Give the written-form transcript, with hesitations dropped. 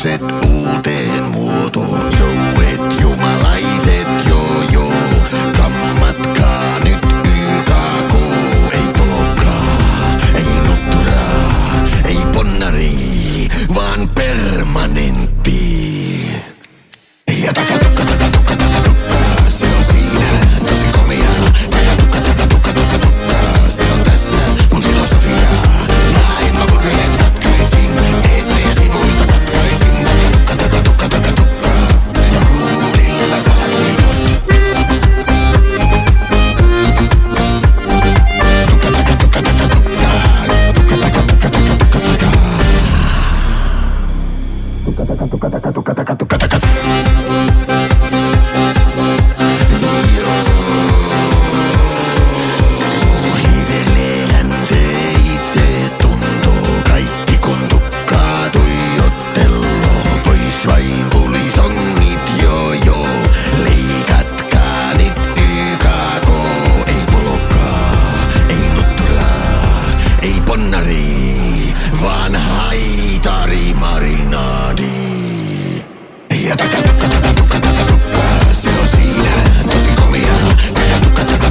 ajatukset uuteen muotoon. Jouet jumalaiset, joo. Kammatkaa nyt YKK. Ei polokkaa, ei nutturaa, ei ponnari, vaan permanentti. Ja takatukka, se on siinä, tosi komia. Takatukka, se on tässä mun filosofia. Näin mä purjeet katkaisin, eestä ja sivuilta katkaisin. Takatukka, ja huulilla kalapuidot. Tukka. Hivelehän se itse tuntoo, kaikki kun tukkaa tuijotteloo. Pois vain pulisongit, joo. Leikatkaa nyt YKK. Ei polokkaa, ei nutturaa, ei ponnari, vaan haitari marinaadi. Ja takatukka, se on siinä, tosi komia. Takatukka,